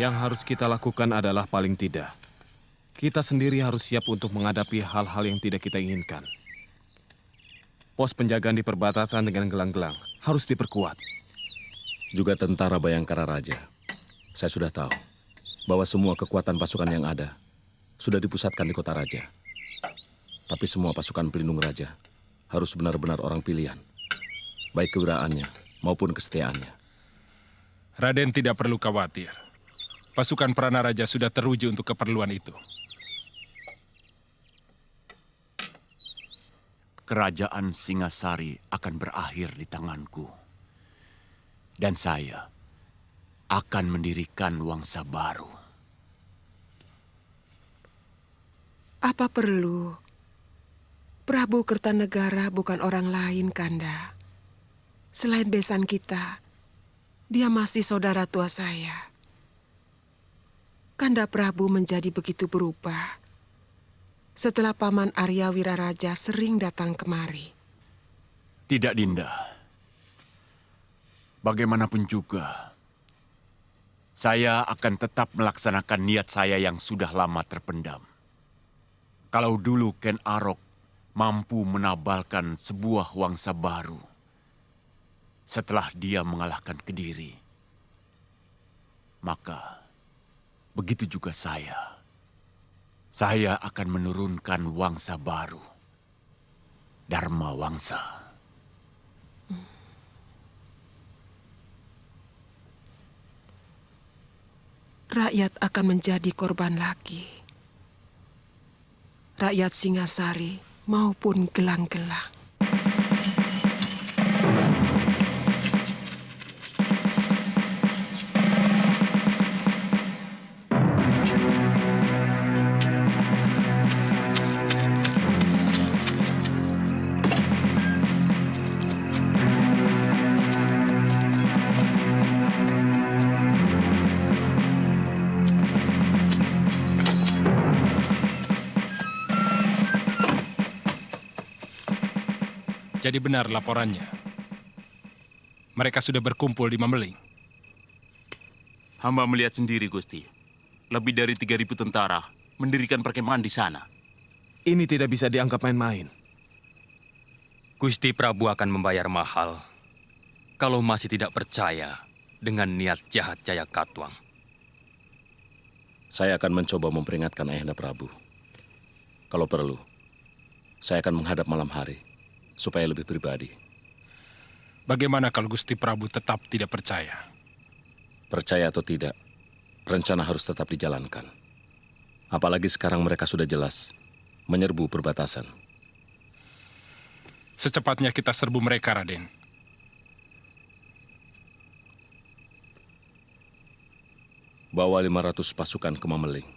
Yang harus kita lakukan adalah paling tidak, kita sendiri harus siap untuk menghadapi hal-hal yang tidak kita inginkan. Pos penjagaan di perbatasan dengan gelang-gelang harus diperkuat. Juga tentara Bayangkara Raja. Saya sudah tahu bahwa semua kekuatan pasukan yang ada sudah dipusatkan di kota raja. Tapi semua pasukan pelindung raja harus benar-benar orang pilihan, baik kewiraannya maupun kesetiaannya. Raden tidak perlu khawatir. Pasukan Pranaraja sudah teruji untuk keperluan itu. Kerajaan Singasari akan berakhir di tanganku. Dan saya akan mendirikan Wangsa baru. Apa perlu? Prabu Kertanegara bukan orang lain, Kanda. Selain besan kita, dia masih saudara tua saya. Kanda Prabu menjadi begitu berubah setelah Paman Arya Wiraraja sering datang kemari. Tidak, Dinda. Bagaimanapun juga, saya akan tetap melaksanakan niat saya yang sudah lama terpendam. Kalau dulu Ken Arok mampu menabalkan sebuah wangsa baru setelah dia mengalahkan Kediri, maka begitu juga saya. Saya akan menurunkan wangsa baru, Dharma Wangsa. Rakyat akan menjadi korban lagi. Rakyat Singasari maupun gelang-gelang. Jadi benar laporannya. Mereka sudah berkumpul di Mameling. Hamba melihat sendiri, Gusti. Lebih dari 3.000 tentara mendirikan perkemahan di sana. Ini tidak bisa dianggap main-main. Gusti Prabu akan membayar mahal kalau masih tidak percaya dengan niat jahat Jayakatwang. Saya akan mencoba memperingatkan Ayahanda Prabu. Kalau perlu, saya akan menghadap malam hari supaya lebih pribadi. Bagaimana kalau Gusti Prabu tetap tidak percaya? Percaya atau tidak, rencana harus tetap dijalankan. Apalagi sekarang mereka sudah jelas menyerbu perbatasan. Secepatnya kita serbu mereka, Raden. Bawa 500 pasukan ke Mameling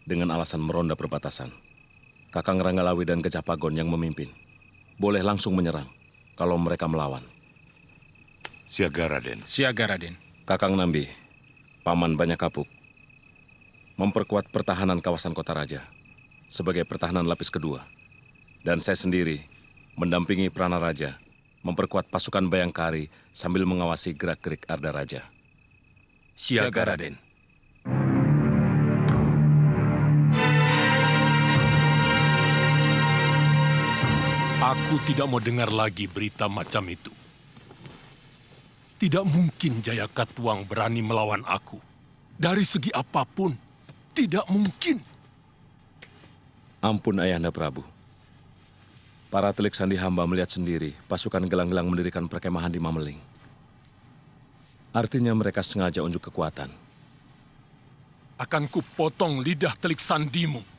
dengan alasan meronda perbatasan. Kakang Ranggalawi dan Gajah Pagon yang memimpin. Boleh langsung menyerang kalau mereka melawan. Siaga, Raden. Siaga, Raden. Kakang Nambi, Paman Banyakapuk, memperkuat pertahanan kawasan Kota Raja sebagai pertahanan lapis kedua. Dan saya sendiri mendampingi Pranaraja memperkuat pasukan Bayangkari sambil mengawasi gerak-gerik Arda Raja. Siaga, Raden. Aku tidak mau dengar lagi berita macam itu. Tidak mungkin Jayakatwang berani melawan aku. Dari segi apapun, tidak mungkin. Ampun Ayahanda Prabu. Para telik sandi hamba melihat sendiri pasukan gelang-gelang mendirikan perkemahan di Mameling. Artinya mereka sengaja unjuk kekuatan. Akan kupotong lidah telik sandimu.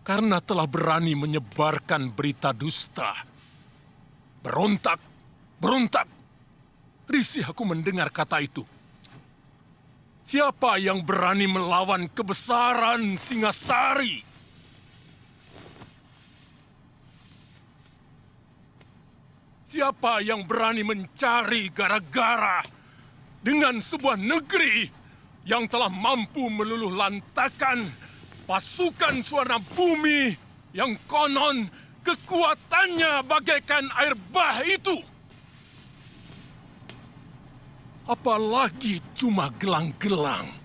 Karena telah berani menyebarkan berita dusta. Berontak, berontak. Risih aku mendengar kata itu. Siapa yang berani melawan kebesaran Singasari? Siapa yang berani mencari gara-gara dengan sebuah negeri yang telah mampu meluluh lantakan pasukan Suwana Bumi yang konon kekuatannya bagaikan air bah itu? Apalagi cuma gelang-gelang.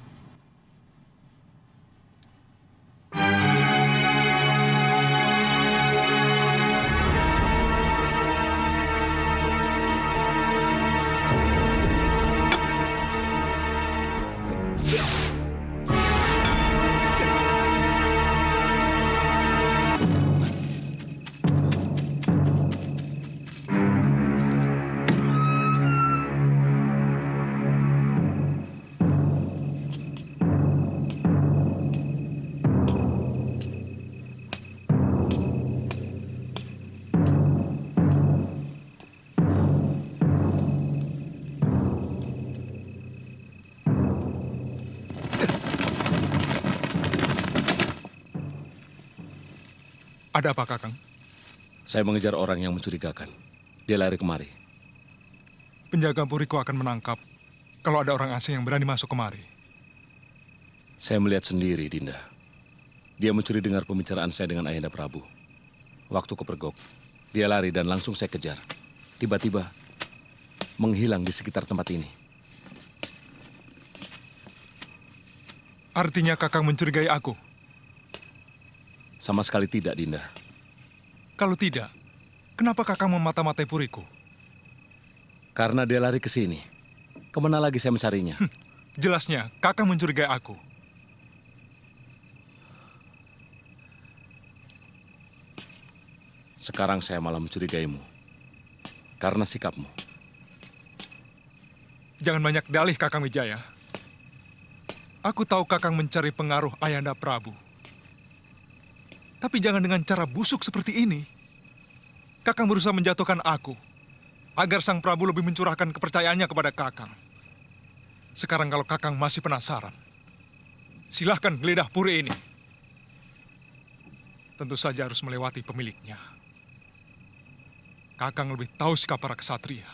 Ada apa, Kakang? Saya mengejar orang yang mencurigakan. Dia lari kemari. Penjaga Puriko akan menangkap kalau ada orang asing yang berani masuk kemari. Saya melihat sendiri, Dinda. Dia mencuri dengar pembicaraan saya dengan Ayahanda Prabu. Waktu kepergok, dia lari dan langsung saya kejar. Tiba-tiba, menghilang di sekitar tempat ini. Artinya Kakang mencurigai aku? Sama sekali tidak, Dinda. Kalau tidak, kenapa Kakang memata-matai Puriko? Karena dia lari ke sini. Kemana lagi saya mencarinya? Jelasnya, Kakang mencurigai aku. Sekarang saya malah mencurigaimu. Karena sikapmu. Jangan banyak dalih, Kakang Wijaya. Aku tahu Kakang mencari pengaruh Ayahanda Prabu. Tapi jangan dengan cara busuk seperti ini. Kakang berusaha menjatuhkan aku, agar Sang Prabu lebih mencurahkan kepercayaannya kepada Kakang. Sekarang kalau Kakang masih penasaran, silahkan geledah puri ini. Tentu saja harus melewati pemiliknya. Kakang lebih tahu sikap para kesatria.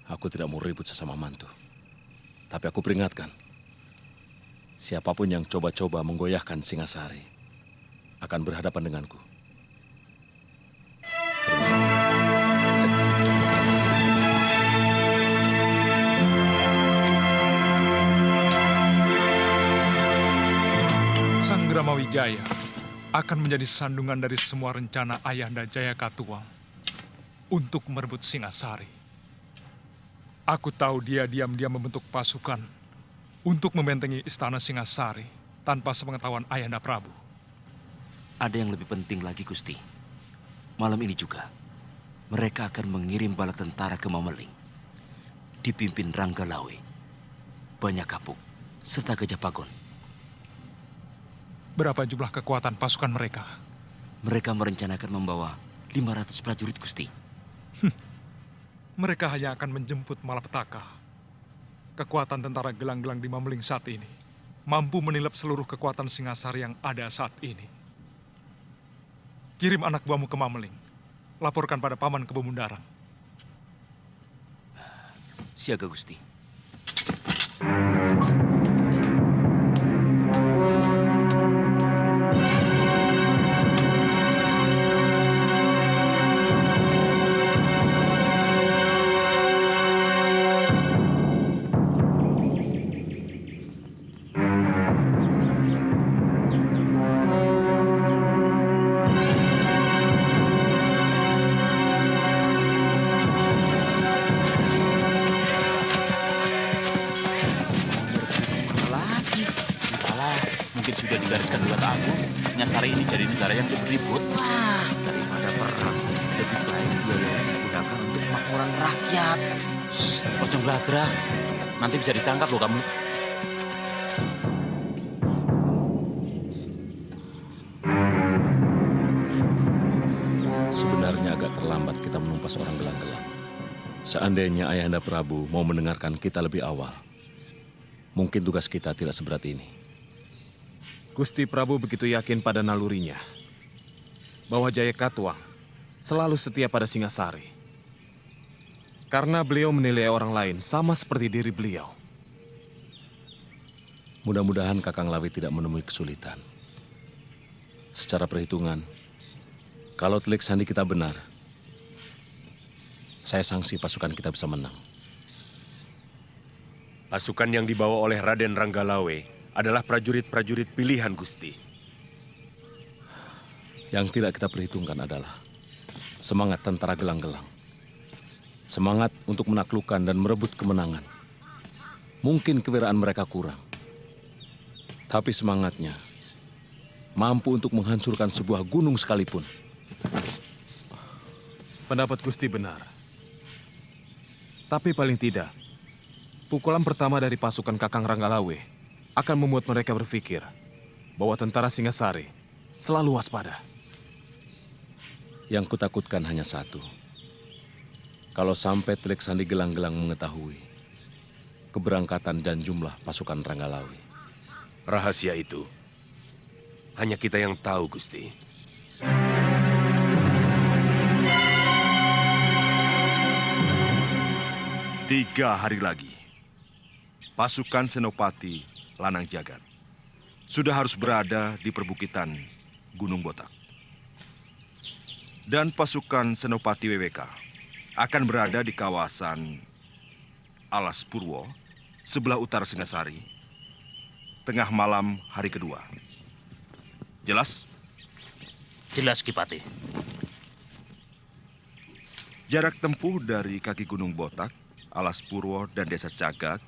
Aku tidak mau ribut sesama mantu. Tapi aku peringatkan, siapapun yang coba-coba menggoyahkan Singasari akan berhadapan denganku. Permisi. Sang Gramawijaya akan menjadi sandungan dari semua rencana Ayahanda Jayakatwang untuk merebut Singasari. Aku tahu dia diam-diam membentuk pasukan untuk membentengi istana Singasari tanpa sepengetahuan Ayahanda Prabu. Ada yang lebih penting lagi, Gusti. Malam ini juga, mereka akan mengirim bala tentara ke Mameling. Dipimpin Ranggalawe, Banyak Kapuk, serta Gajah Pagon. Berapa jumlah kekuatan pasukan mereka? Mereka merencanakan membawa 500 prajurit, Gusti. Mereka hanya akan menjemput malapetaka. Kekuatan tentara gelang-gelang di Mameling saat ini mampu menilap seluruh kekuatan Singasari yang ada saat ini. Kirim anak buahmu ke Mameling. Laporkan pada Paman Kebomundarang. Siaga, Gusti. Singasari ini jadi negara yang ribut. Wah, daripada perang, lebih baik biaya digunakan untuk kemakmuran rakyat. Pocong Bladra, nanti bisa ditangkap loh kamu. Sebenarnya agak terlambat kita menumpas orang gelang-gelang. Seandainya Ayahanda Prabu mau mendengarkan kita lebih awal, mungkin tugas kita tidak seberat ini. Gusti Prabu begitu yakin pada nalurinya bahwa Jayakatwang selalu setia pada Singasari. Karena beliau menilai orang lain sama seperti diri beliau. Mudah-mudahan Kakang Lawi tidak menemui kesulitan. Secara perhitungan, kalau telik sandi kita benar, saya sangsi pasukan kita bisa menang. Pasukan yang dibawa oleh Raden Ranggalawe adalah prajurit-prajurit pilihan, Gusti. Yang tidak kita perhitungkan adalah semangat tentara gelang-gelang. Semangat untuk menaklukkan dan merebut kemenangan. Mungkin kewiraan mereka kurang. Tapi semangatnya mampu untuk menghancurkan sebuah gunung sekalipun. Pendapat Gusti benar. Tapi paling tidak, pukulan pertama dari pasukan Kakang Ranggalawe akan membuat mereka berpikir bahwa tentara Singasari selalu waspada. Yang kutakutkan hanya satu. Kalau sampai telik sandi gelang-gelang mengetahui keberangkatan dan jumlah pasukan Ranggalawe. Rahasia itu hanya kita yang tahu, Gusti. Tiga hari lagi, pasukan Senopati Lanang Jagat sudah harus berada di perbukitan Gunung Botak. Dan pasukan Senopati WWK akan berada di kawasan Alas Purwo, sebelah utara Singasari, tengah malam hari kedua. Jelas? Jelas, Ki Pati. Jarak tempuh dari kaki Gunung Botak, Alas Purwo, dan Desa Cagak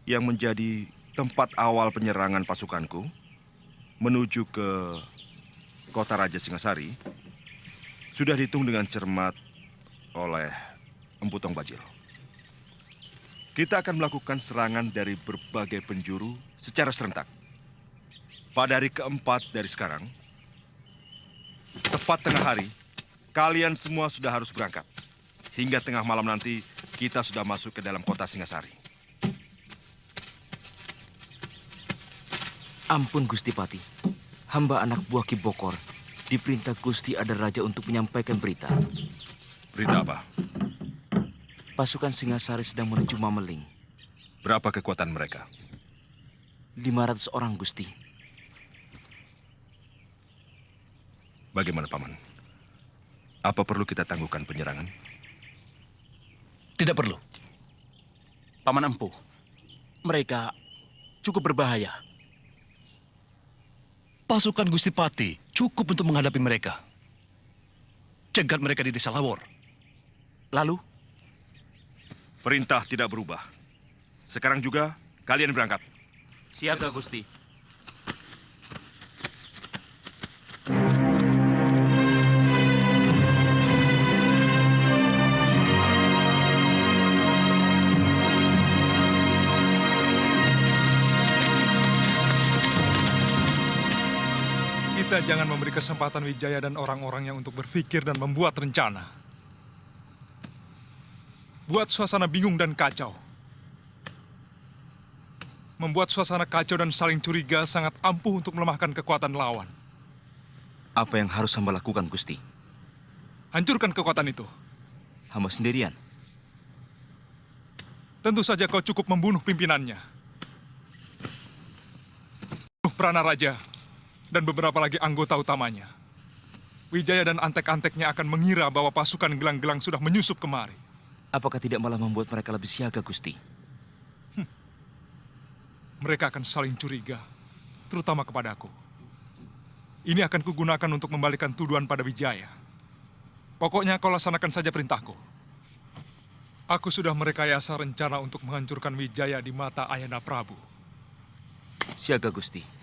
yang menjadi tempat awal penyerangan pasukanku menuju ke Kota Raja Singasari sudah dihitung dengan cermat oleh Empu Tong Bajil. Kita akan melakukan serangan dari berbagai penjuru secara serentak. Pada hari keempat dari sekarang, tepat tengah hari, kalian semua sudah harus berangkat. Hingga tengah malam nanti, kita sudah masuk ke dalam kota Singasari. Ampun, Gusti Pati. Hamba anak buah Ki Bokor diperintah Gusti Ada Raja untuk menyampaikan berita. Berita apa? Pasukan Singasari sedang menuju Mameling. Berapa kekuatan mereka? 500 orang, Gusti. Bagaimana, Paman? Apa perlu kita tangguhkan penyerangan? Tidak perlu. Paman Empu, mereka cukup berbahaya. Pasukan Gusti Pati cukup untuk menghadapi mereka. Cegat mereka di Desa Lawor. Lalu? Perintah tidak berubah. Sekarang juga kalian berangkat. Siaga, Gusti. Kita jangan memberi kesempatan Wijaya dan orang-orangnya untuk berpikir dan membuat rencana. Buat suasana bingung dan kacau. Membuat suasana kacau dan saling curiga sangat ampuh untuk melemahkan kekuatan lawan. Apa yang harus hamba lakukan, Gusti? Hancurkan kekuatan itu. Hamba sendirian. Tentu saja kau cukup membunuh pimpinannya. Prana Raja dan beberapa lagi anggota utamanya. Wijaya dan antek-anteknya akan mengira bahwa pasukan gelang-gelang sudah menyusup kemari. Apakah tidak malah membuat mereka lebih siaga, Gusti? Mereka akan saling curiga, terutama kepadaku. Ini akan kugunakan untuk membalikan tuduhan pada Wijaya. Pokoknya kau laksanakan saja perintahku. Aku sudah merekayasa rencana untuk menghancurkan Wijaya di mata Ayahanda Prabu. Siaga, Gusti.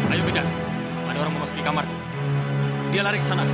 Ayo kejar. Ada orang memasuki kamarku. Dia lari ke sana.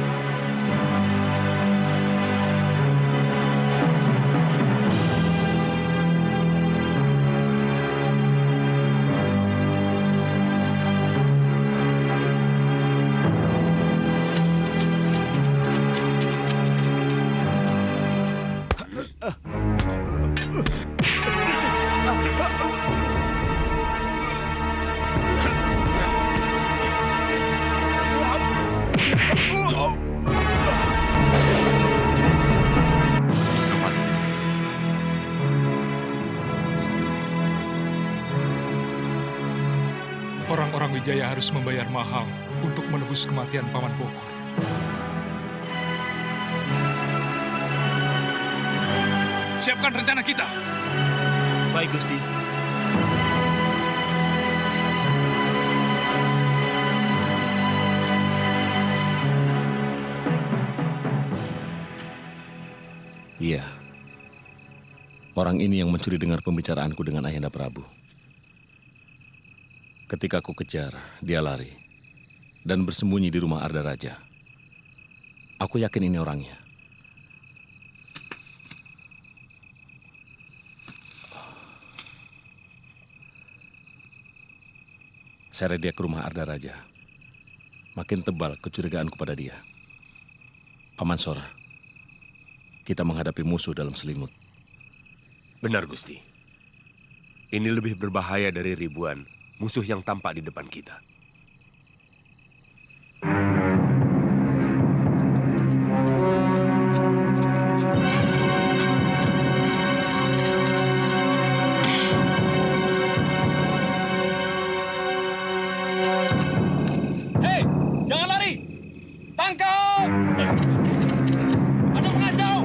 Orang-orang Wijaya harus membayar mahal untuk menebus kematian Paman Bokor. Siapkan rencana kita. Baik, Gusti. Iya. Orang ini yang mencuri dengar pembicaraanku dengan Ayahanda Prabu. Ketika aku kejar, dia lari dan bersembunyi di rumah Arda Raja. Aku yakin ini orangnya. Seret dia ke rumah Arda Raja. Makin tebal kecurigaanku pada dia. Paman Sora, kita menghadapi musuh dalam selimut. Benar, Gusti. Ini lebih berbahaya dari ribuan musuh yang tampak di depan kita. Hei, jangan lari! Tangkap! Ada pengacau!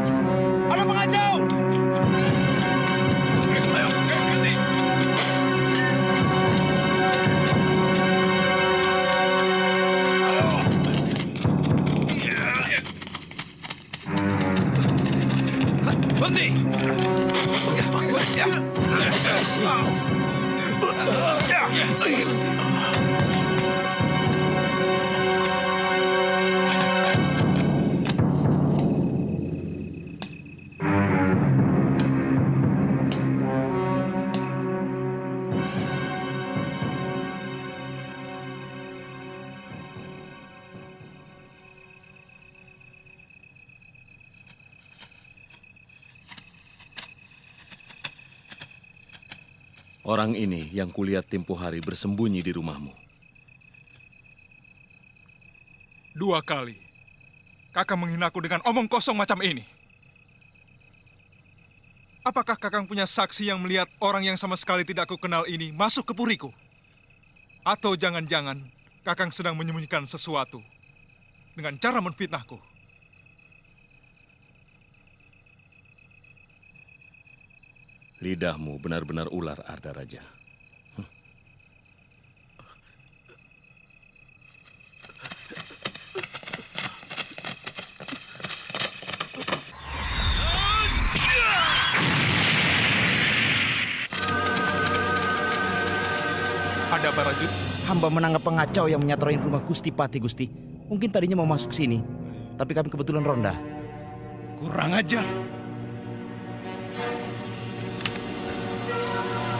Ada pengacau! Ayo, ganti! Orang ini yang kulihat tempo hari bersembunyi di rumahmu. 2 kali. Kakang menghinaku dengan omong kosong macam ini. Apakah Kakang punya saksi yang melihat orang yang sama sekali tidak aku kenal ini masuk ke puriku? Atau jangan-jangan Kakang sedang menyembunyikan sesuatu dengan cara menfitnahku? Lidahmu benar-benar ular, Arda Raja. Ada Barajut? Hamba menangkap pengacau yang menyatroni rumah Gusti Pati, Gusti. Mungkin tadinya mau masuk sini, tapi kami kebetulan ronda. Kurang ajar.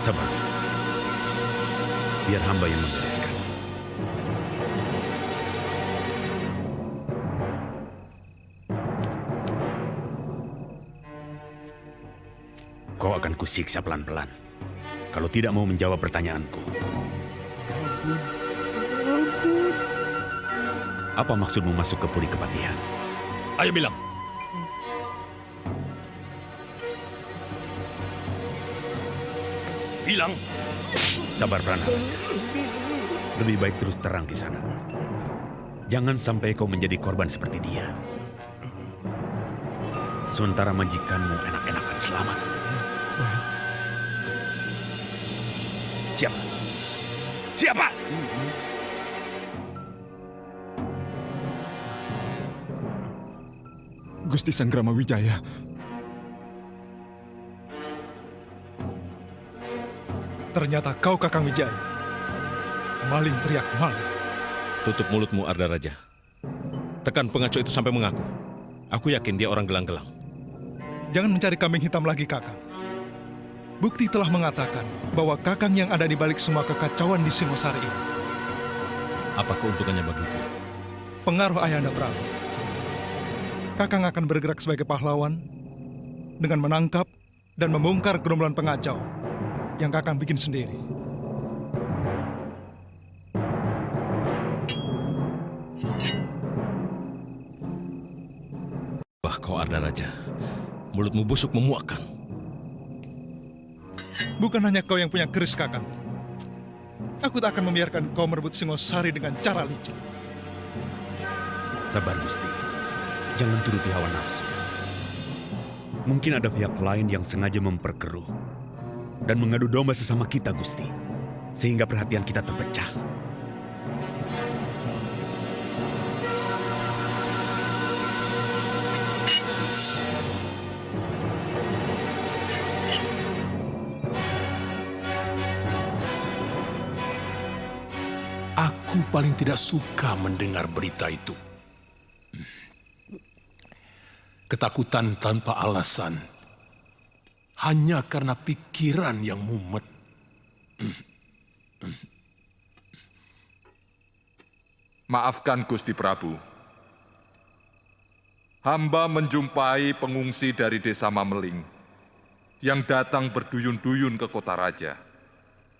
Sabar, Gusti. Biar hamba yang membereskan. Kau akan kusiksa pelan-pelan kalau tidak mau menjawab pertanyaanku. Apa maksudmu masuk ke Puri Kepatihan? Ayo bilang. Bilang. Sabar, Prananda. Lebih baik terus terang di sana. Jangan sampai kau menjadi korban seperti dia. Sementara majikanmu enak-enakan selamat. Siapa? Siapa? Gusti Sanggrama Wijaya. Ternyata kau Kakang Wijaya. Maling teriak maling. Tutup mulutmu, Arda Raja. Tekan pengacau itu sampai mengaku. Aku yakin dia orang gelang-gelang. Jangan mencari kambing hitam lagi, Kakang. Bukti telah mengatakan bahwa Kakang yang ada di balik semua kekacauan di Singosari ini. Apa keuntungannya bagiku? Pengaruh Ayahanda Prabu. Kakang akan bergerak sebagai pahlawan dengan menangkap dan membongkar gerombolan pengacau yang Kakang bikin sendiri. Wah, kau Arda Raja. Mulutmu busuk memuakkan. Bukan hanya kau yang punya keris, Kakang. Aku tak akan membiarkan kau merebut Singosari dengan cara licik. Sabar, Gusti. Jangan turuti hawa nafsu. Mungkin ada pihak lain yang sengaja memperkeruh dan mengadu domba sesama kita, Gusti. Sehingga perhatian kita terpecah. Aku paling tidak suka mendengar berita itu. Ketakutan tanpa alasan. Hanya karena pikiran yang mumet. Maafkan Gusti Prabu. Hamba menjumpai pengungsi dari desa Mameling yang datang berduyun-duyun ke kota raja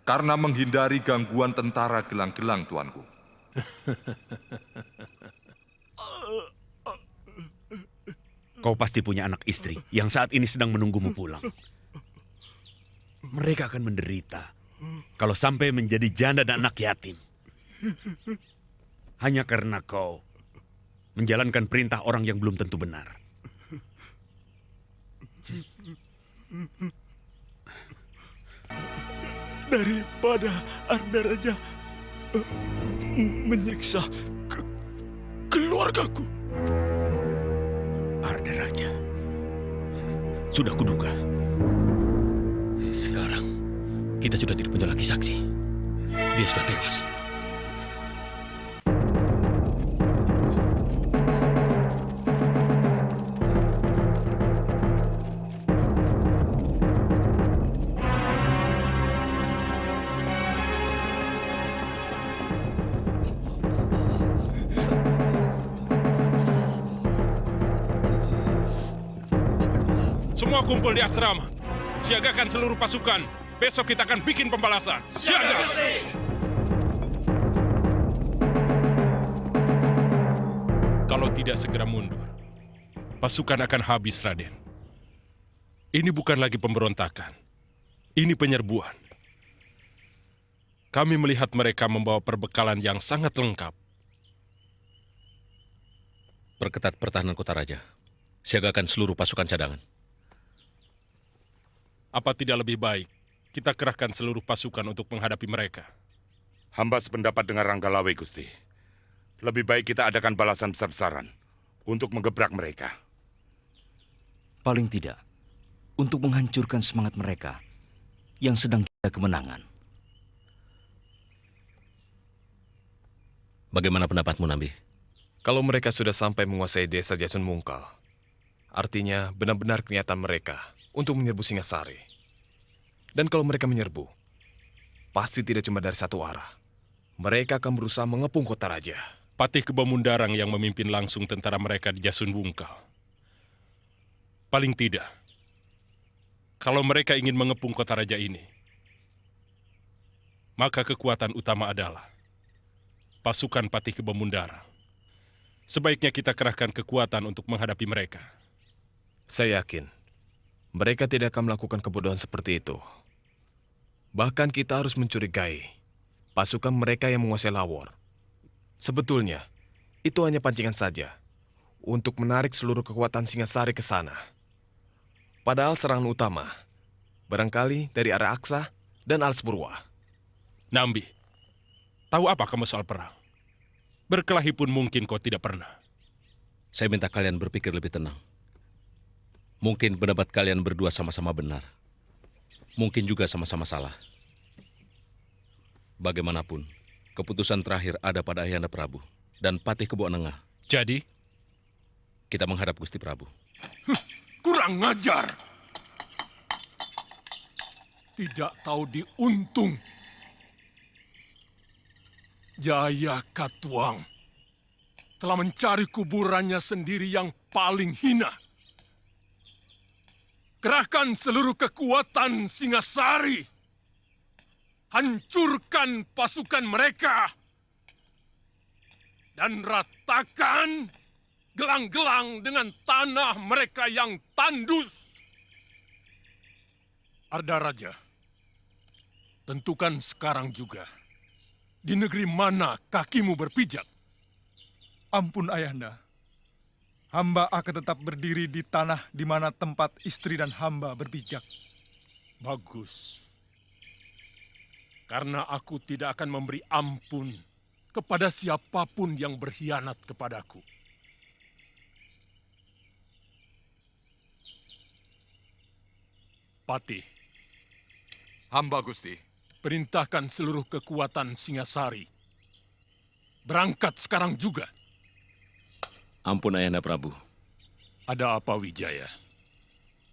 karena menghindari gangguan tentara gelang-gelang, tuanku. Kau pasti punya anak istri yang saat ini sedang menunggumu pulang. Mereka akan menderita kalau sampai menjadi janda dan anak yatim. Hanya karena kau menjalankan perintah orang yang belum tentu benar. Daripada Arda Raja menyiksa keluargaku. Arda Raja. Sudah kuduga. Sekarang kita sudah tidak punya lagi saksi. Dia sudah tewas. Semua kumpul di asrama. Siagakan seluruh pasukan. Besok kita akan bikin pembalasan. Siaga! Kalau tidak segera mundur, pasukan akan habis, Raden. Ini bukan lagi pemberontakan. Ini penyerbuan. Kami melihat mereka membawa perbekalan yang sangat lengkap. Perketat pertahanan kota raja. Siagakan seluruh pasukan cadangan. Apa tidak lebih baik kita kerahkan seluruh pasukan untuk menghadapi mereka? Hamba sependapat dengan Ranggalawe, Gusti. Lebih baik kita adakan balasan besar-besaran untuk menggebrak mereka. Paling tidak, untuk menghancurkan semangat mereka yang sedang kita kemenangan. Bagaimana pendapatmu, Nambi? Kalau mereka sudah sampai menguasai desa Jasun Mungkal, artinya benar-benar kelihatan mereka untuk menyerbu Singasari. Dan kalau mereka menyerbu, pasti tidak cuma dari satu arah. Mereka akan berusaha mengepung kota raja. Patih Kebamundarang yang memimpin langsung tentara mereka di Jasun Bungkal. Paling tidak, kalau mereka ingin mengepung kota raja ini, maka kekuatan utama adalah pasukan Patih Kebamundarang. Sebaiknya kita kerahkan kekuatan untuk menghadapi mereka. Saya yakin mereka tidak akan melakukan kebodohan seperti itu. Bahkan kita harus mencurigai pasukan mereka yang menguasai Lawor. Sebetulnya, itu hanya pancingan saja untuk menarik seluruh kekuatan Singasari ke sana. Padahal serangan utama barangkali dari arah Aksa dan Alspurwa. Nambi, tahu apa kamu soal perang? Berkelahi pun mungkin kau tidak pernah. Saya minta kalian berpikir lebih tenang. Mungkin pendapat kalian berdua sama-sama benar. Mungkin juga sama-sama salah. Bagaimanapun, Keputusan terakhir ada pada Ayahanda Prabu dan Patih Keboanengah. Jadi? Kita menghadap Gusti Prabu. Kurang ngajar. Tidak tahu diuntung. Jaya Katuang telah mencari kuburannya sendiri yang paling hina. Kerahkan seluruh kekuatan Singasari. Hancurkan pasukan mereka. Dan ratakan gelang-gelang dengan tanah mereka yang tandus. Arda Raja, tentukan sekarang juga. Di negeri mana kakimu berpijak? Ampun Ayahanda. Hamba akan tetap berdiri di tanah di mana tempat istri dan hamba berpijak. Bagus. Karena aku tidak akan memberi ampun kepada siapapun yang berkhianat kepadaku. Patih. Hamba Gusti. Perintahkan seluruh kekuatan Singasari. Berangkat sekarang juga. Ampun Ayahanda Prabu. Ada apa Wijaya?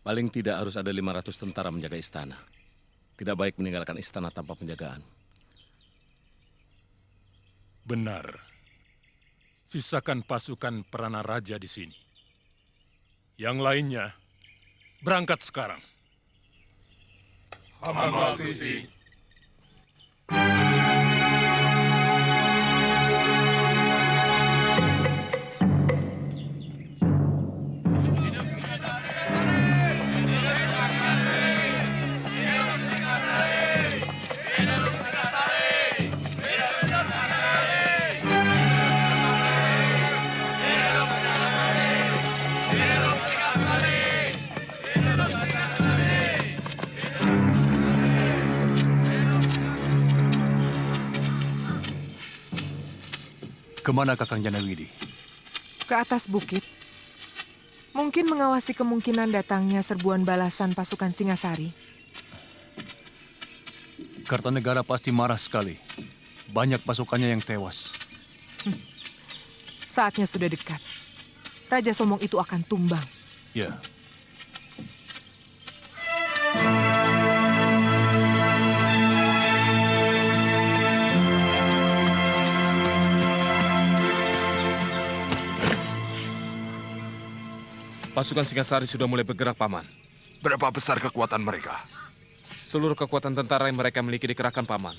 Paling tidak harus ada 500 tentara menjaga istana. Tidak baik meninggalkan istana tanpa penjagaan. Benar. Sisakan pasukan Prana Raja di sini. Yang lainnya, berangkat sekarang. Hamba Gusti. Kemana Kakang Janawidi? Ke atas bukit. Mungkin mengawasi kemungkinan datangnya serbuan balasan pasukan Singasari. Kartanegara pasti marah sekali. Banyak pasukannya yang tewas. Saatnya sudah dekat. Raja Somong itu akan tumbang. Ya. Pasukan Singasari sudah mulai bergerak, Paman. Berapa besar kekuatan mereka? Seluruh kekuatan tentara yang mereka miliki dikerahkan, Paman.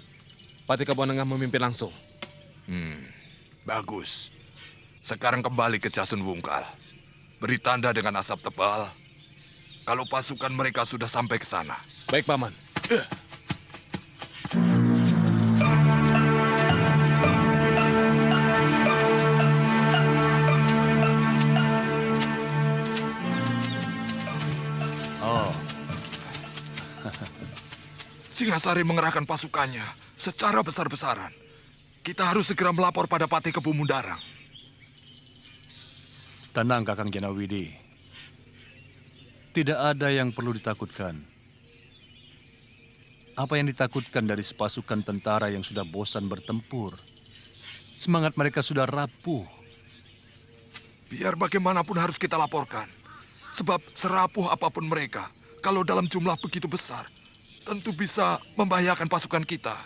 Patih Keboanengah memimpin langsung. Bagus. Sekarang kembali ke Jasun Wungkal. Beri tanda dengan asap tebal kalau pasukan mereka sudah sampai ke sana. Baik, Paman. Singasari mengerahkan pasukannya secara besar-besaran. Kita harus segera melapor pada Patih Kebumundarang. Tenang, Kakang Janawidi. Tidak ada yang perlu ditakutkan. Apa yang ditakutkan dari sepasukan tentara yang sudah bosan bertempur? Semangat mereka sudah rapuh. Biar bagaimanapun harus kita laporkan. Sebab serapuh apapun mereka, kalau dalam jumlah begitu besar, tentu bisa membahayakan pasukan kita.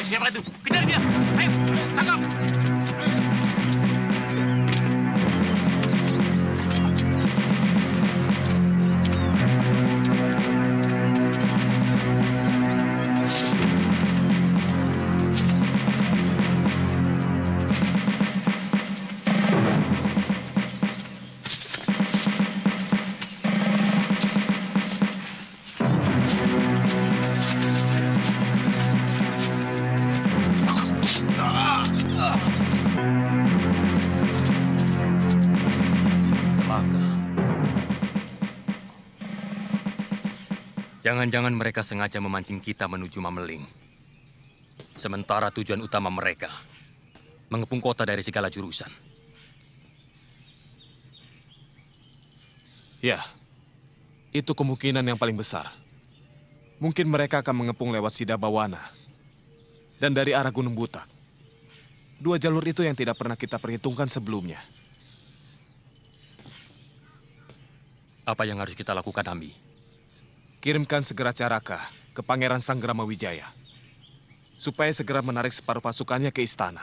Siapa itu? Kejar dia! Ayo, tangkap! Jangan-jangan mereka sengaja memancing kita menuju Mameling. Sementara tujuan utama mereka mengepung kota dari segala jurusan. Ya, itu kemungkinan yang paling besar. Mungkin mereka akan mengepung lewat Sidabawana dan dari arah Gunung Butak. Dua jalur itu yang tidak pernah kita perhitungkan sebelumnya. Apa yang harus kita lakukan, Ambi? Kirimkan segera Caraka ke Pangeran Sanggrama Wijaya, supaya segera menarik separuh pasukannya ke istana.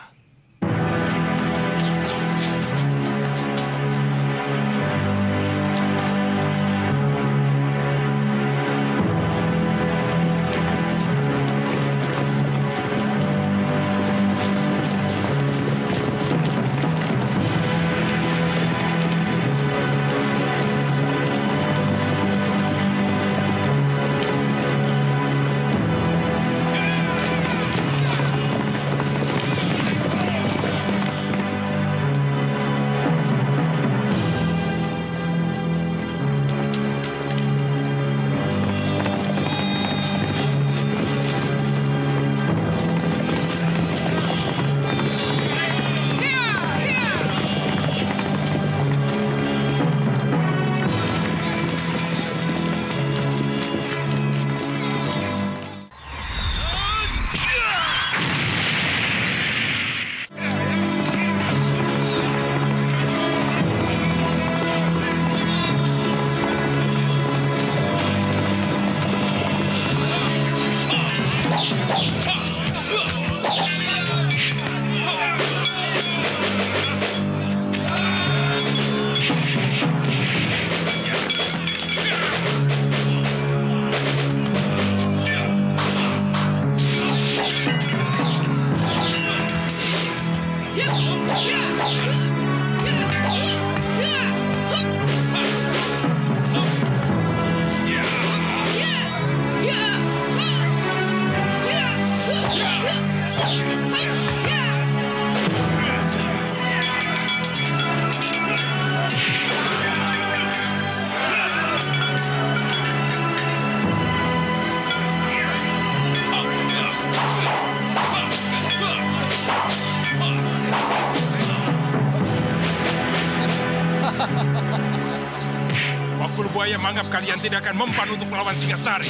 Wakul Buaya menganggap kalian tidak akan mempan untuk melawan Singasari.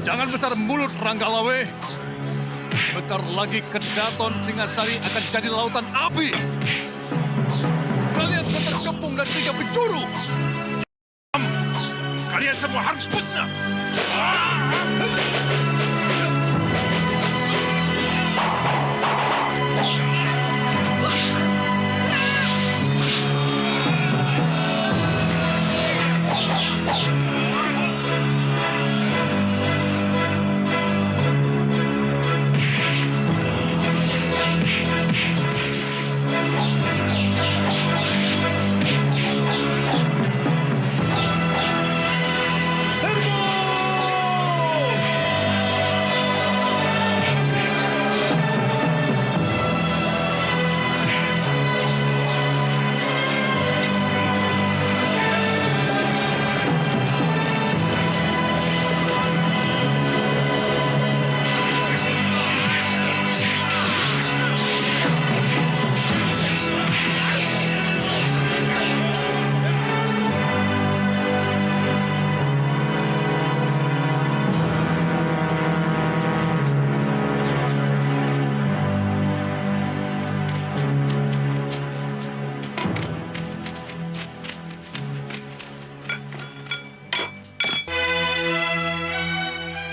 Jangan besar mulut, Ranggalawe. Sebentar lagi Kedaton Singasari akan jadi lautan api. Kalian sudah terkepung dan 3 penjuru. Kalian semua harus musnah.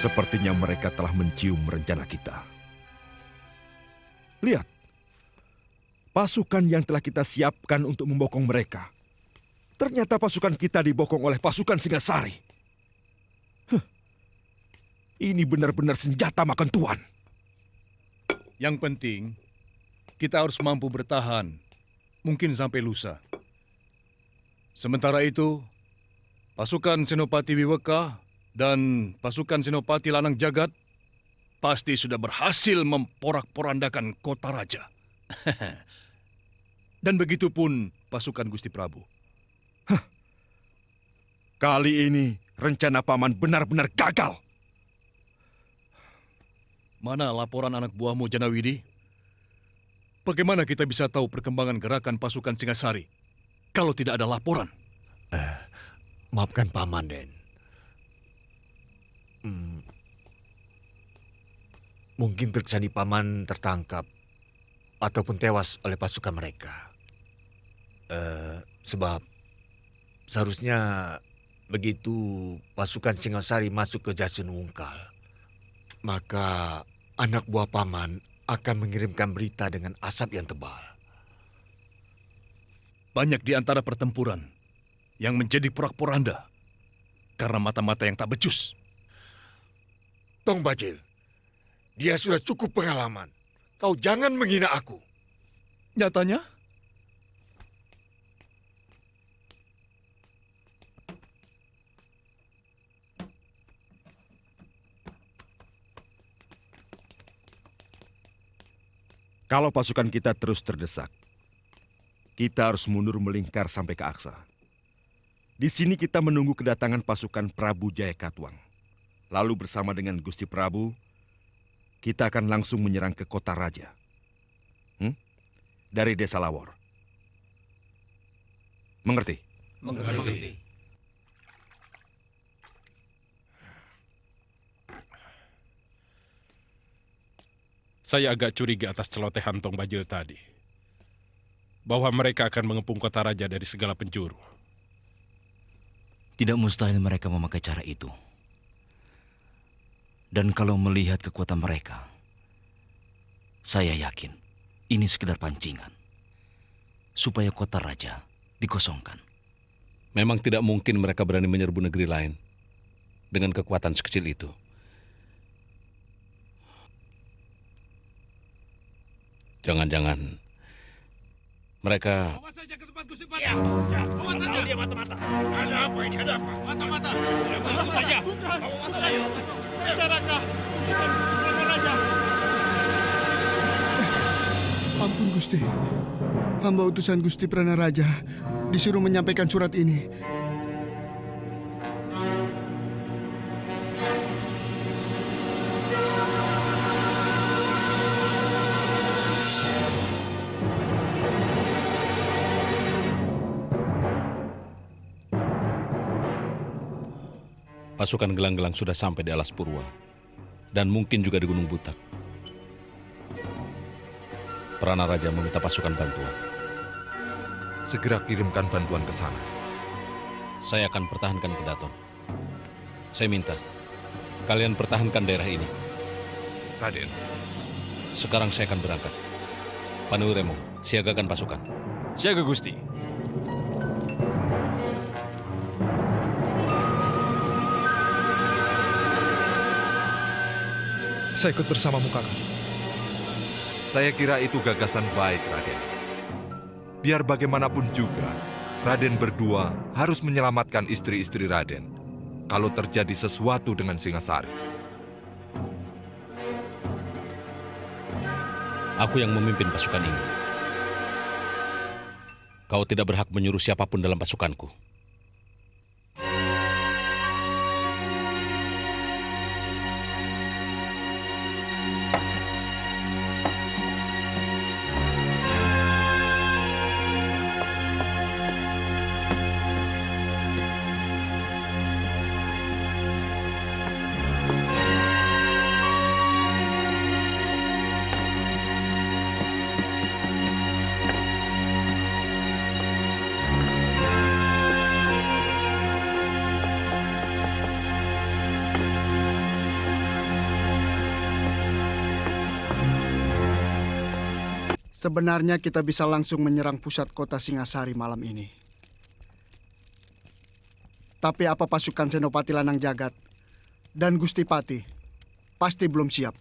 Sepertinya mereka telah mencium rencana kita. Lihat, pasukan yang telah kita siapkan untuk membokong mereka. Ternyata pasukan kita dibokong oleh pasukan Singasari. Ini benar-benar senjata makan tuan. Yang penting, kita harus mampu bertahan, mungkin sampai lusa. Sementara itu, pasukan Senopati Wiweka dan pasukan Senopati Lanang Jagat pasti sudah berhasil memporak-porandakan kota raja. Dan begitu pun pasukan Gusti Prabu. Kali ini rencana paman benar-benar gagal. Mana laporan anak buahmu, Janawidi? Bagaimana kita bisa tahu perkembangan gerakan pasukan Singasari kalau tidak ada laporan? Maafkan Paman, Den. Mungkin Triksani Paman tertangkap ataupun tewas oleh pasukan mereka. Sebab seharusnya begitu pasukan Singasari masuk ke Jasun Wungkal, maka anak buah Paman akan mengirimkan berita dengan asap yang tebal. Banyak di antara pertempuran yang menjadi porak-poranda karena mata-mata yang tak becus. Tong Bajil, dia sudah cukup pengalaman. Kau jangan menghina aku. Nyatanya? Kalau pasukan kita terus terdesak, kita harus mundur melingkar sampai ke Aksa. Di sini kita menunggu kedatangan pasukan Prabu Jayakatwang. Lalu bersama dengan Gusti Prabu, kita akan langsung menyerang ke kota raja. Dari Desa Lawor. Mengerti? Mengerti. Saya agak curiga atas celotehan Tong Bajil tadi. Bahwa mereka akan mengepung kota raja dari segala penjuru. Tidak mustahil mereka memakai cara itu. Dan kalau melihat kekuatan mereka, saya yakin ini sekedar pancingan. Supaya kota raja dikosongkan. Memang tidak mungkin mereka berani menyerbu negeri lain dengan kekuatan sekecil itu. Jangan-jangan mereka... Bawa saja ke tempat Gusti Pati. Bawa saja. Dia mata-mata. Ada apa ini? Ada apa? Mata-mata. Bawa saja. Bawa masuk. Ayo. Saja Raka. Bukan Raka Raja. Ampun Gusti. Hamba utusan Gusti Pranaraja disuruh menyampaikan surat ini. Pasukan gelang-gelang sudah sampai di Alas Purwa, dan mungkin juga di Gunung Butak. Pranaraja meminta pasukan bantuan. Segera kirimkan bantuan ke sana. Saya akan pertahankan Kedaton. Saya minta, kalian pertahankan daerah ini. Raden. Sekarang saya akan berangkat. Panuwiremo, siagakan pasukan. Siaga Gusti. Saya ikut bersamamu, Kakak. Saya kira itu gagasan baik, Raden. Biar bagaimanapun juga, Raden berdua harus menyelamatkan istri-istri Raden kalau terjadi sesuatu dengan Singasari. Aku yang memimpin pasukan ini. Kau tidak berhak menyuruh siapapun dalam pasukanku. Sebenarnya kita bisa langsung menyerang pusat kota Singasari malam ini. Tapi apa pasukan Senopati Lanang Jagat dan Gusti Pati pasti belum siap.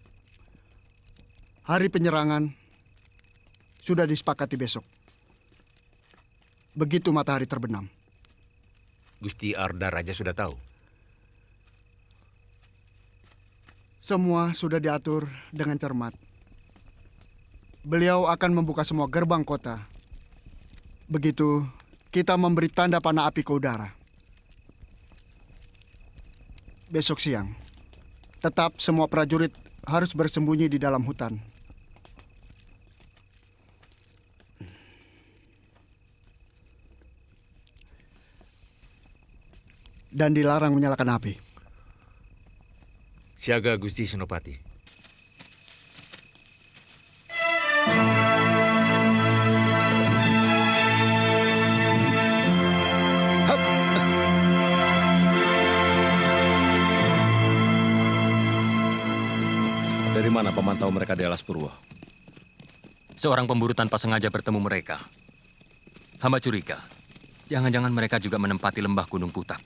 Hari penyerangan sudah disepakati besok. Begitu matahari terbenam. Gusti Arda Raja sudah tahu. Semua sudah diatur dengan cermat. Beliau akan membuka semua gerbang kota. Begitu kita memberi tanda panah api ke udara. besok siang. Tetap semua prajurit harus bersembunyi di dalam hutan. Dan dilarang menyalakan api. Siaga Gusti Senopati. Dari mana pemantau mereka di Alas Purwo? Seorang pemburu tanpa sengaja bertemu mereka. Hamba curiga, jangan-jangan mereka juga menempati lembah Gunung Putak.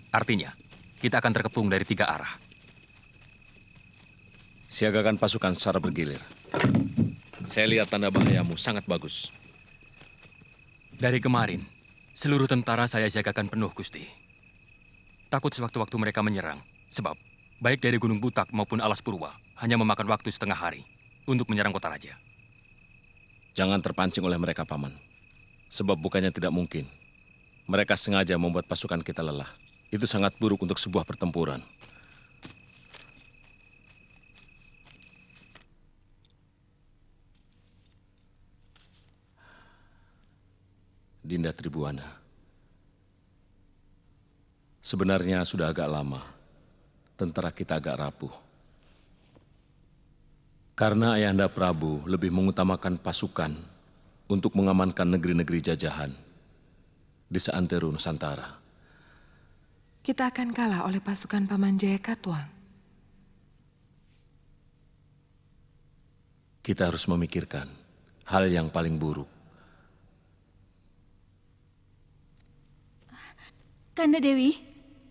Artinya, kita akan terkepung dari 3 arah. Siagakan pasukan secara bergilir. Saya lihat tanda bahayamu sangat bagus. Dari kemarin, seluruh tentara saya siagakan penuh, Gusti. Takut sewaktu-waktu mereka menyerang, sebab baik dari Gunung Putak maupun Alas Purwa hanya memakan waktu setengah hari untuk menyerang kota raja. Jangan terpancing oleh mereka, Paman. Sebab bukannya tidak mungkin. Mereka sengaja membuat pasukan kita lelah. Itu sangat buruk untuk sebuah pertempuran. Dinda Tribuana. Sebenarnya sudah agak lama tentara kita agak rapuh. Karena Ayahanda Prabu lebih mengutamakan pasukan untuk mengamankan negeri-negeri jajahan di seantero Nusantara. Kita akan kalah oleh pasukan Paman Jaya Katuang. Kita harus memikirkan hal yang paling buruk. Kanda Dewi,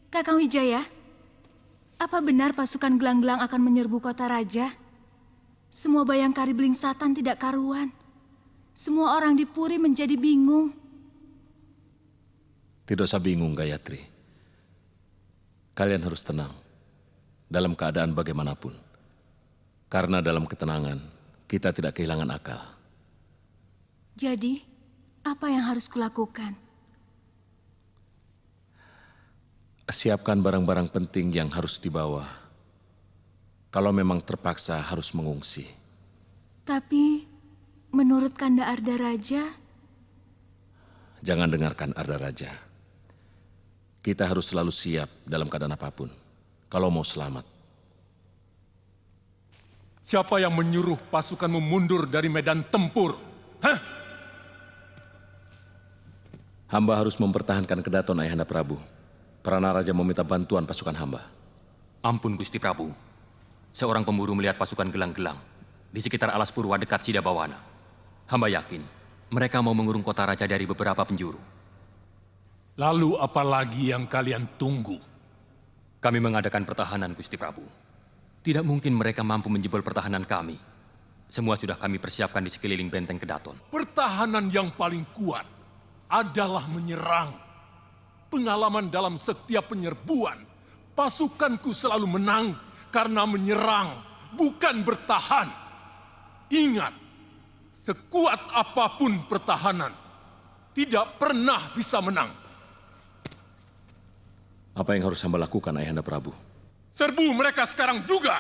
Kakang Wijaya, apa benar pasukan gelang-gelang akan menyerbu kota raja? Semua Bayangkari Belingsatan tidak karuan. Semua orang di Puri menjadi bingung. Tidak usah bingung, Gayatri. Kalian harus tenang dalam keadaan bagaimanapun. Karena dalam ketenangan, kita tidak kehilangan akal. Jadi, apa yang harus kulakukan? Siapkan barang-barang penting yang harus dibawa. Kalau memang terpaksa harus mengungsi. Tapi, menurut Kanda Arda Raja... Jangan dengarkan Arda Raja. Kita harus selalu siap dalam keadaan apapun. Kalau mau selamat. Siapa yang menyuruh pasukanmu mundur dari medan tempur? Hah? Hamba harus mempertahankan kedaton Ayahanda Prabu. Prana Raja meminta bantuan pasukan hamba. Ampun, Gusti Prabu. Seorang pemburu melihat pasukan gelang-gelang di sekitar Alas Purwa dekat Sidabawana. Hamba yakin mereka mau mengurung kota raja dari beberapa penjuru. Lalu apa lagi yang kalian tunggu? Kami mengadakan pertahanan, Gusti Prabu. Tidak mungkin mereka mampu menjebol pertahanan kami. Semua sudah kami persiapkan di sekeliling benteng Kedaton. Pertahanan yang paling kuat adalah menyerang. Pengalaman dalam setiap penyerbuan, pasukanku selalu menang karena menyerang, bukan bertahan. Ingat, sekuat apapun pertahanan, tidak pernah bisa menang. Apa yang harus hamba lakukan, Ayahanda Prabu? Serbu mereka sekarang juga!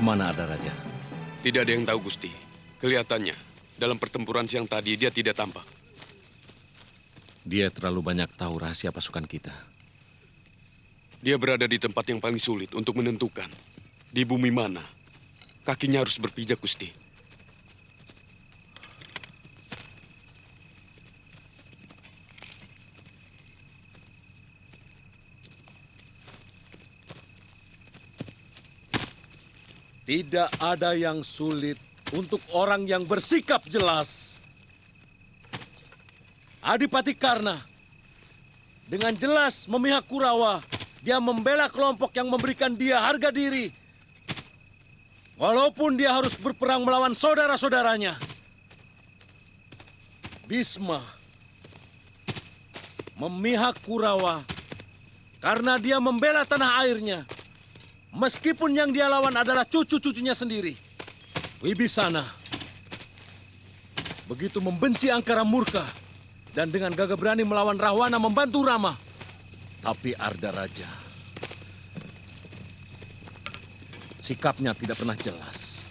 Kemana ada Raja? Tidak ada yang tahu, Gusti. Kelihatannya, dalam pertempuran siang tadi dia tidak tampak. Dia terlalu banyak tahu rahasia pasukan kita. Dia berada di tempat yang paling sulit untuk menentukan. Di bumi mana kakinya harus berpijak, Gusti. Tidak ada yang sulit untuk orang yang bersikap jelas. Adipati Karna dengan jelas memihak Kurawa. Dia membela kelompok yang memberikan dia harga diri. Walaupun dia harus berperang melawan saudara-saudaranya. Bisma memihak Kurawa karena dia membela tanah airnya. Meskipun yang dia lawan adalah cucu-cucunya sendiri. Wibisana begitu membenci Angkara Murka dan dengan gagah berani melawan Rahwana membantu Rama. Tapi Arda Raja sikapnya tidak pernah jelas.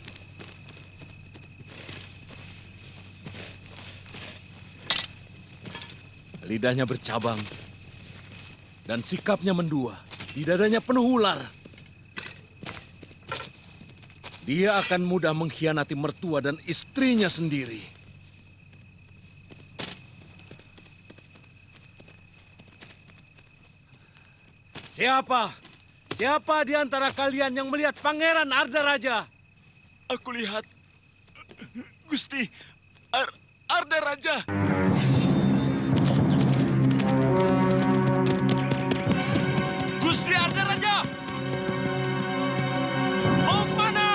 Lidahnya bercabang dan sikapnya mendua. Di dadanya penuh ular. Dia akan mudah mengkhianati mertua dan istrinya sendiri. Siapa di antara kalian yang melihat Pangeran Arda Raja? Aku lihat, Gusti, Arda Raja. Gusti Arda Raja! Mau kemana?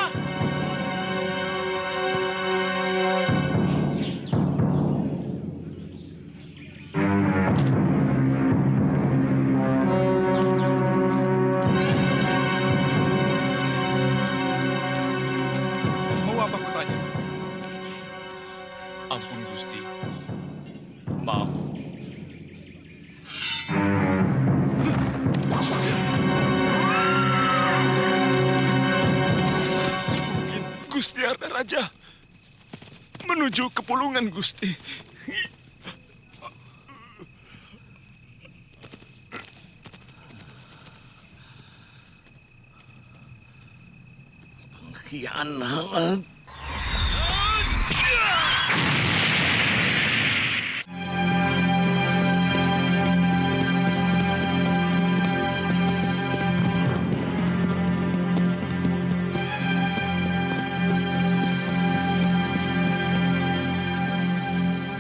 Ampun, Gusti. Maaf. Mungkin Gusti Arda Raja menuju ke Pulungan, Gusti. Pengkhianat.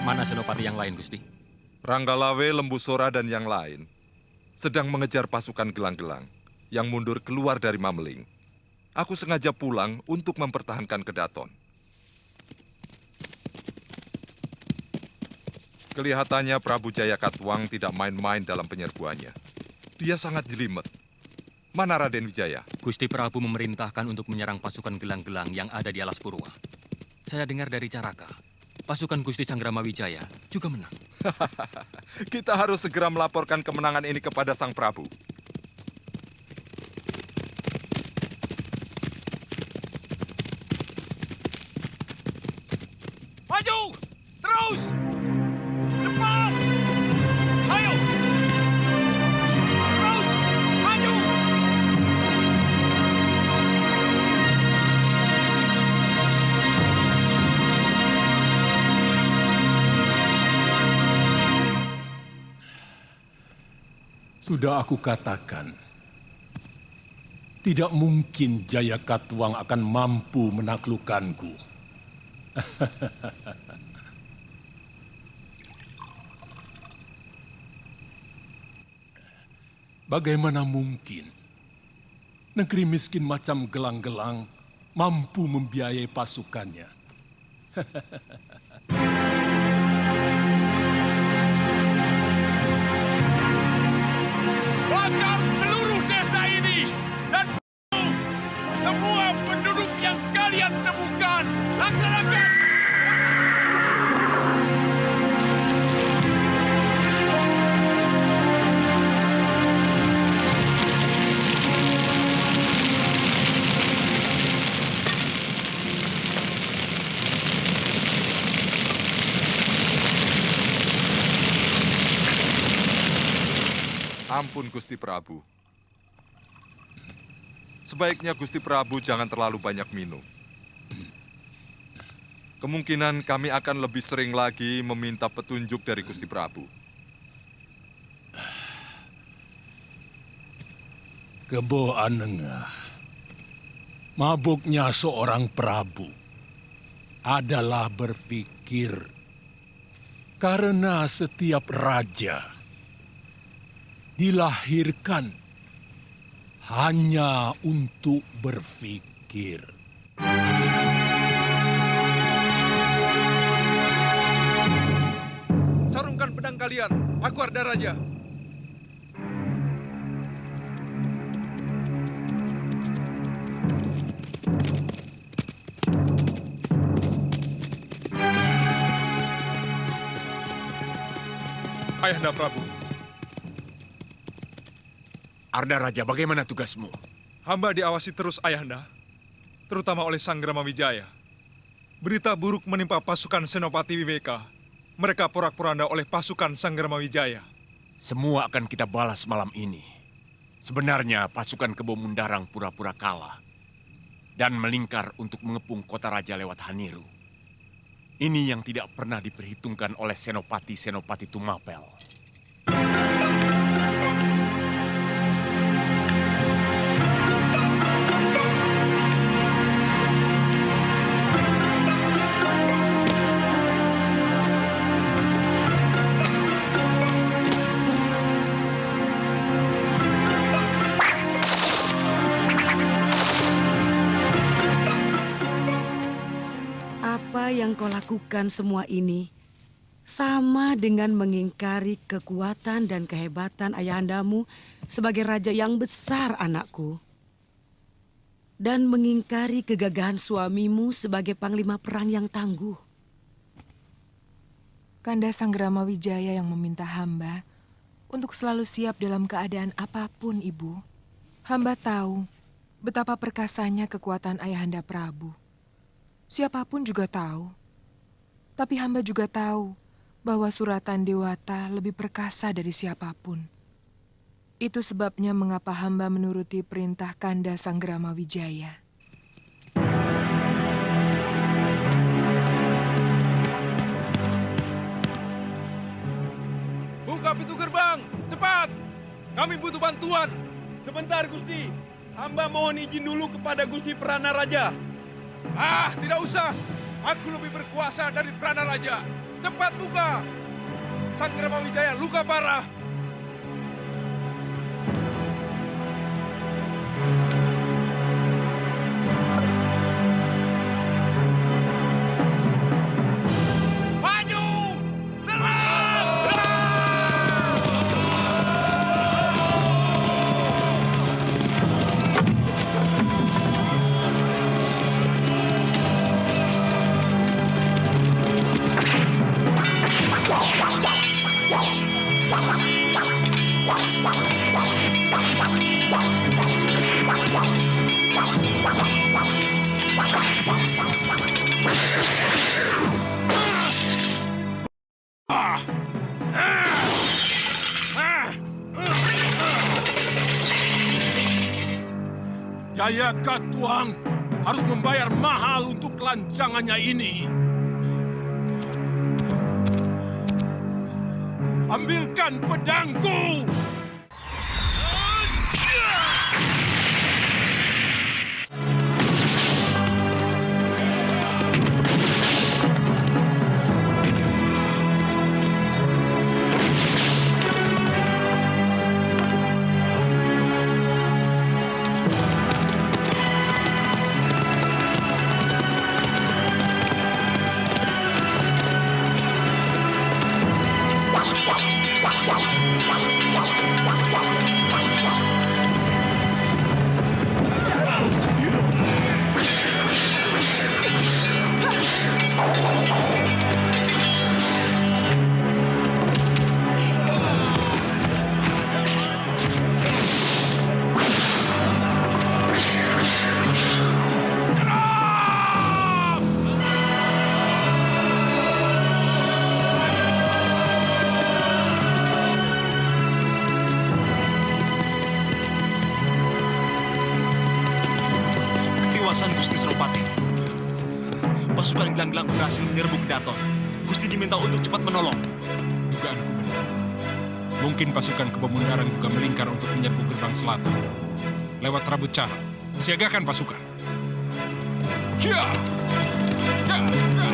Mana senopati yang lain, Gusti? Ranggalawe, Lembusora, dan yang lain sedang mengejar pasukan gelang-gelang yang mundur keluar dari Mameling. Aku sengaja pulang untuk mempertahankan Kedaton. Kelihatannya Prabu Jaya Katuang tidak main-main dalam penyerbuannya. Dia sangat jelimet. Mana Raden Wijaya? Gusti Prabu memerintahkan untuk menyerang pasukan gelang-gelang yang ada di Alas Purwa. Saya dengar dari Caraka, pasukan Gusti Sanggrama Wijaya juga menang. Kita harus segera melaporkan kemenangan ini kepada Sang Prabu. Maju! Terus! Cepat! Ayo! Terus! Maju! Sudah aku katakan, tidak mungkin Jaya Katuang akan mampu menaklukkanku. Bagaimana mungkin negeri miskin macam gelang-gelang mampu membiayai pasukannya? Bakar seluruh desa ini dan semua penduduk yang kalian temukan. Laksanakan! Ampun, Gusti Prabu. Sebaiknya Gusti Prabu jangan terlalu banyak minum. Kemungkinan kami akan lebih sering lagi meminta petunjuk dari Gusti Prabu. Kebo Anengah, mabuknya seorang Prabu adalah berpikir karena setiap raja dilahirkan hanya untuk berpikir. Sarungkan pedang kalian, aku Arda Raja. Ayahanda Prabu. Arda Raja, bagaimana tugasmu? Hamba diawasi terus Ayahanda, terutama oleh Sanggrama Wijaya. Berita buruk menimpa pasukan Senopati Wibeka. Mereka porak-poranda oleh pasukan Sanggrama Wijaya. Semua akan kita balas malam ini. Sebenarnya pasukan Kebo Mundarang pura-pura kalah dan melingkar untuk mengepung kota raja lewat Haniru. Ini yang tidak pernah diperhitungkan oleh Senopati-Senopati Tumapel. Yang kau lakukan semua ini sama dengan mengingkari kekuatan dan kehebatan ayahandamu sebagai raja yang besar, anakku. Dan mengingkari kegagahan suamimu sebagai panglima perang yang tangguh. Kanda Sanggrama Wijaya yang meminta hamba untuk selalu siap dalam keadaan apapun, Ibu. Hamba tahu betapa perkasanya kekuatan Ayahanda Prabu. Siapapun juga tahu. Tapi hamba juga tahu bahwa suratan Dewata lebih perkasa dari siapapun. Itu sebabnya mengapa hamba menuruti perintah Kanda Sanggrama Wijaya. Buka pintu gerbang, cepat! Kami butuh bantuan. Sebentar, Gusti. Hamba mohon izin dulu kepada Gusti Prana Raja. Tidak usah. Aku lebih berkuasa dari Prana Raja. Cepat buka. Sanggrama Wijaya luka parah. Maju! Serang! Jaya Katuang harus membayar mahal untuk kelancangannya ini. Ambilkan pedangku! pasukan gelang-gelang berhasil menyerbu Kedaton. Gusti diminta untuk cepat menolong. Dugaanku benar. Mungkin pasukan Kebemundaran juga melingkar untuk menyerbu gerbang selatan. Lewat Rabut Cara, siagakan pasukan. Ya! Ya! Ya!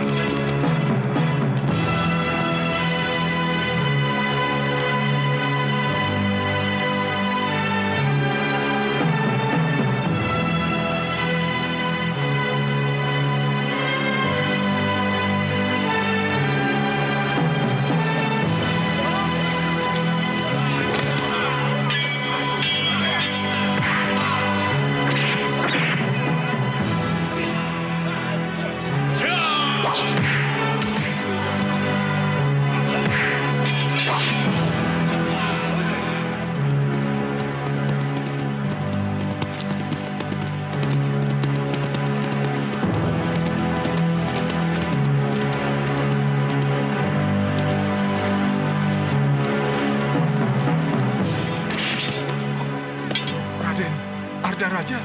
Ardaraja.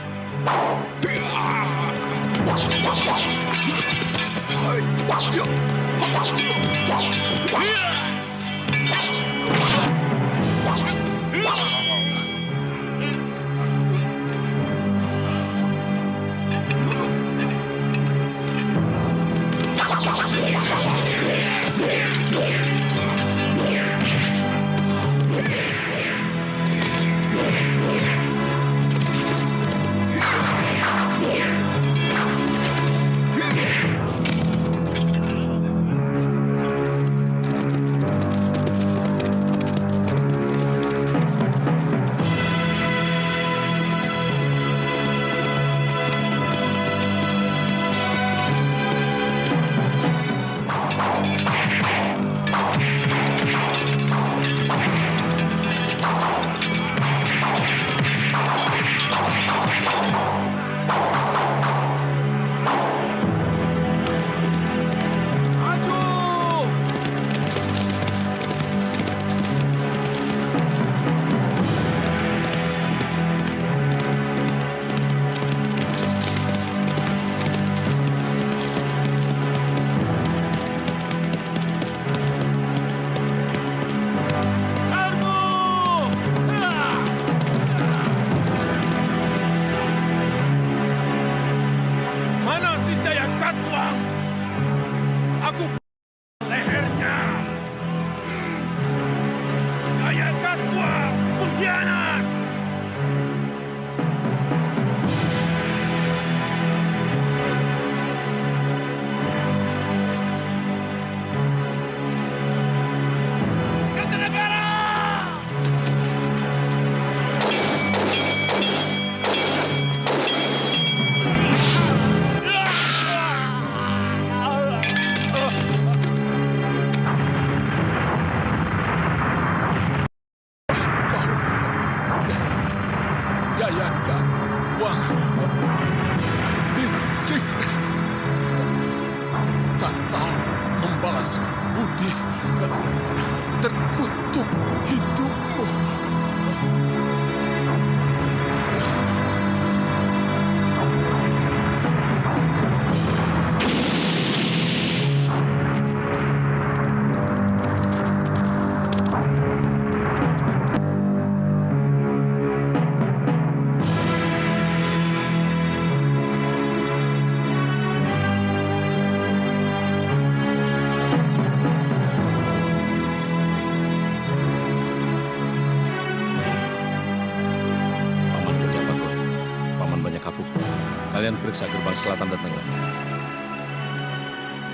Kalian periksa gerbang selatan dan tengah.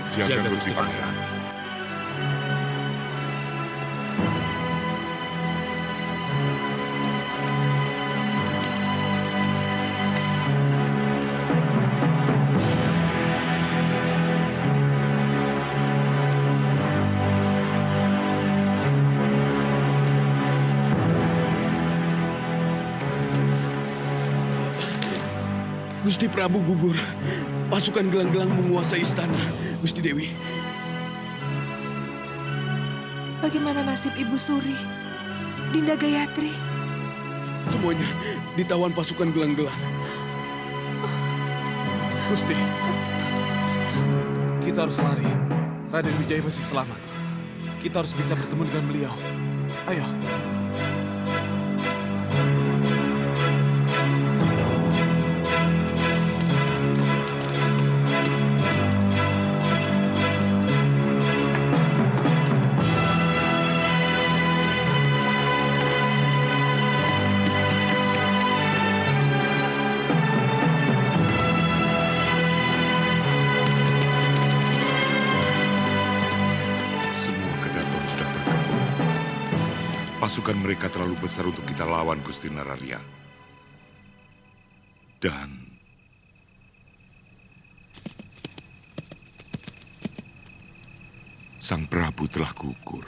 Siaga Gusti Pangeran. Gusti Prabu gugur. Pasukan gelang-gelang menguasai istana, Gusti Dewi. Bagaimana nasib Ibu Suri, Dinda Gayatri? Semuanya ditawan pasukan gelang-gelang. Gusti, Kita harus lari. Raden Wijaya masih selamat. Kita harus bisa bertemu dengan beliau. Ayo. Pasukan mereka terlalu besar untuk kita lawan, Gusti Nararya. Dan Sang Prabu telah gugur.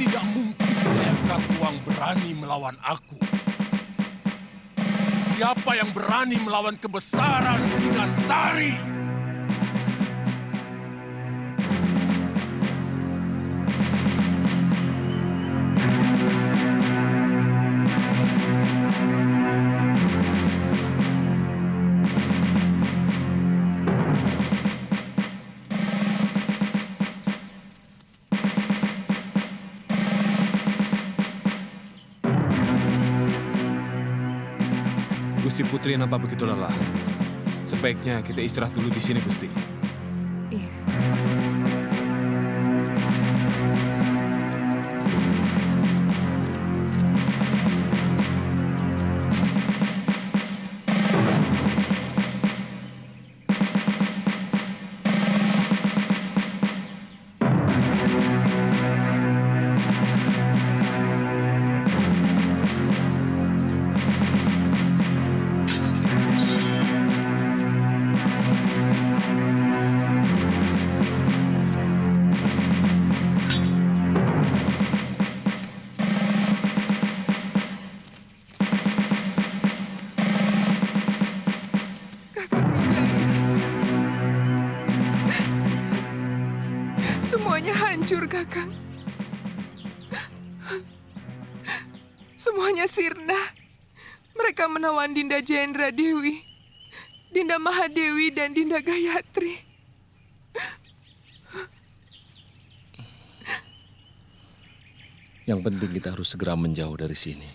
Tidak mungkin Jayakatwang berani melawan aku. Siapa yang berani melawan kebesaran Singasari? Gusti Putri nampak begitu lelah. Sebaiknya kita istirahat dulu di sini, Gusti. Iya. Semuanya hancur, Kakang. Semuanya sirna. Mereka menawan Dinda Jendra Dewi, Dinda Mahadewi, dan Dinda Gayatri. Yang penting kita harus segera menjauh dari sini.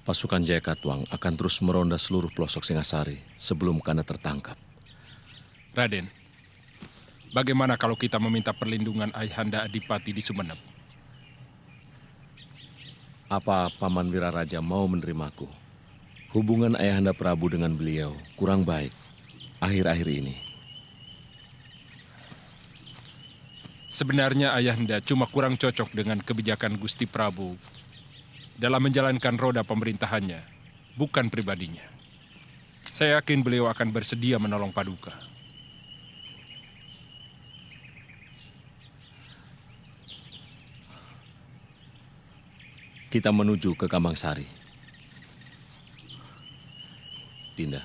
Pasukan Jayakatwang akan terus meronda seluruh pelosok Singasari sebelum Kanda tertangkap. Raden, bagaimana kalau kita meminta perlindungan Ayahanda Adipati di Sumenep? Apa Paman Wiraraja mau menerimaku? Hubungan Ayahanda Prabu dengan beliau kurang baik akhir-akhir ini. Sebenarnya Ayahanda cuma kurang cocok dengan kebijakan Gusti Prabu dalam menjalankan roda pemerintahannya, bukan pribadinya. Saya yakin beliau akan bersedia menolong Paduka. Kita menuju ke Kamangsari. Dinda,